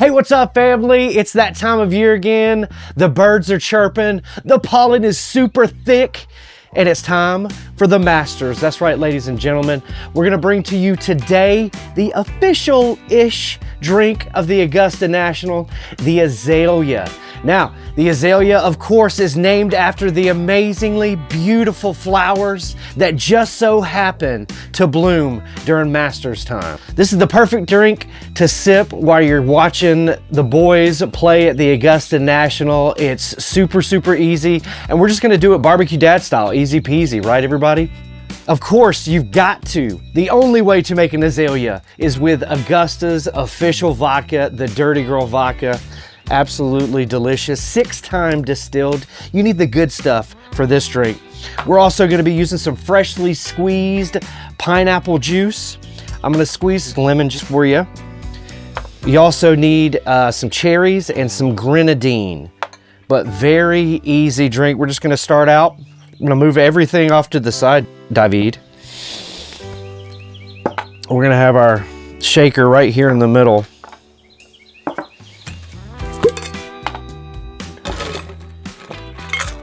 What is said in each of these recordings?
Hey, what's up, family? It's that time of year again. The birds are chirping, the pollen is super thick, and it's time for the Masters. That's right, ladies and gentlemen. We're gonna bring to you today the official-ish drink of the Augusta National, the Azalea. Now, the Azalea, of course, is named after the amazingly beautiful flowers that just so happen to bloom during Masters time. This is the perfect drink to sip while you're watching the boys play at the Augusta National. It's super, super easy, and we're just gonna do it barbecue dad style, easy peasy, right, everybody? Of course, you've got to. The only way to make an Azalea is with Augusta's official vodka, the Durty Gurl Vodka. Absolutely delicious, 6-time distilled. You need the good stuff for this drink. We're also gonna be using some freshly squeezed pineapple juice. I'm gonna squeeze some lemon juice for you. You also need some cherries and some grenadine, but very easy drink. We're just gonna start out. I'm gonna move everything off to the side, David. We're gonna have our shaker right here in the middle.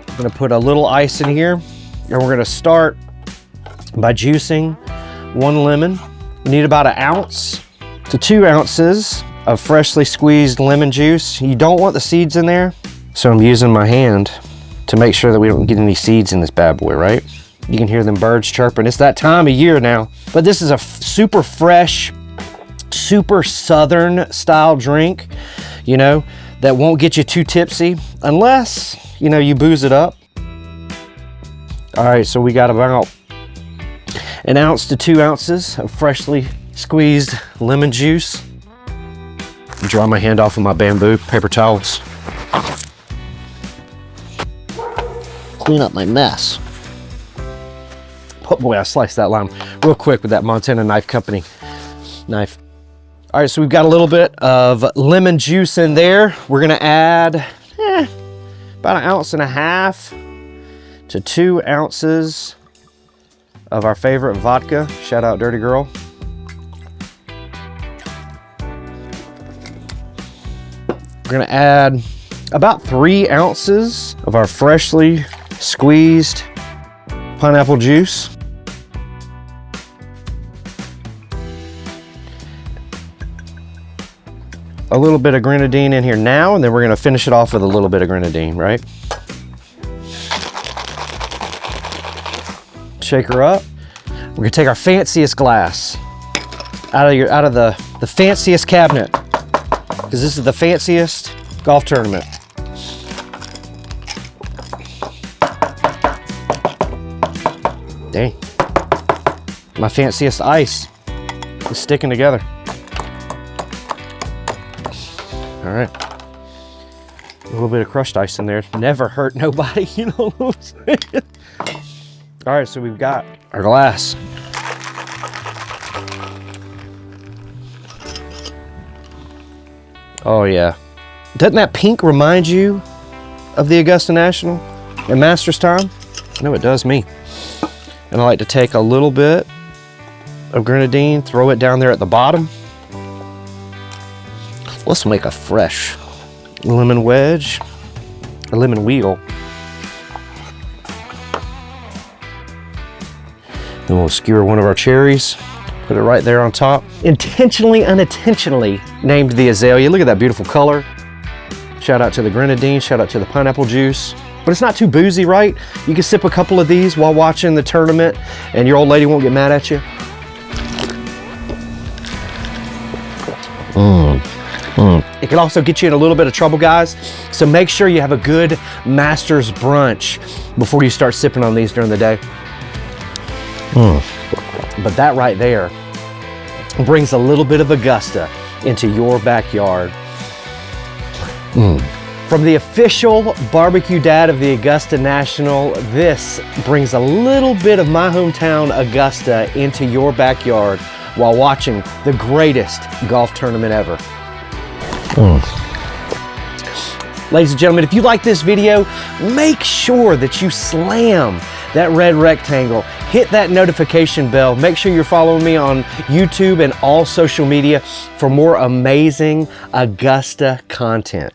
I'm gonna put a little ice in here, and we're gonna start by juicing 1 lemon. You need about 1 ounce to 2 ounces of freshly squeezed lemon juice. You don't want the seeds in there, so I'm using my hand to make sure that we don't get any seeds in this bad boy, right? You can hear them birds chirping. It's that time of year now. But this is a super fresh, super southern style drink, you know, that won't get you too tipsy unless, you know, you booze it up. All right, so we got about 1 ounce to 2 ounces of freshly squeezed lemon juice. Dry my hand off with my bamboo paper towels. Clean up my mess. Oh boy, I sliced that lime real quick with that Montana Knife Company knife. All right, so we've got a little bit of lemon juice in there. We're gonna add about 1.5 to 2 ounces of our favorite vodka. Shout out Durty Gurl. We're gonna add about 3 ounces of our freshly squeezed pineapple juice. A little bit of grenadine in here now, and then we're gonna finish it off with a little bit of grenadine, right? Shake her up. We're gonna take our fanciest glass out of the fanciest cabinet, because this is the fanciest golf tournament. Dang, my fanciest ice is sticking together. All right, a little bit of crushed ice in there. Never hurt nobody, you know what I'm saying? All right, so we've got our glass. Oh yeah. Doesn't that pink remind you of the Augusta National at Masters time? I know it does me. And I like to take a little bit of grenadine, throw it down there at the bottom. Let's make a fresh lemon wedge, a lemon wheel. Then we'll skewer one of our cherries, put it right there on top. Intentionally, unintentionally named the Azalea. Look at that beautiful color. Shout out to the grenadine, shout out to the pineapple juice. But it's not too boozy, right? You can sip a couple of these while watching the tournament and your old lady won't get mad at you. It can also get you in a little bit of trouble, guys. So make sure you have a good Masters brunch before you start sipping on these during the day. But that right there brings a little bit of Augusta into your backyard. From the official barbecue dad of the Augusta National, this brings a little bit of my hometown Augusta into your backyard while watching the greatest golf tournament ever. Ladies and gentlemen, if you like this video, make sure that you slam that red rectangle, hit that notification bell. Make sure you're following me on YouTube and all social media for more amazing Augusta content.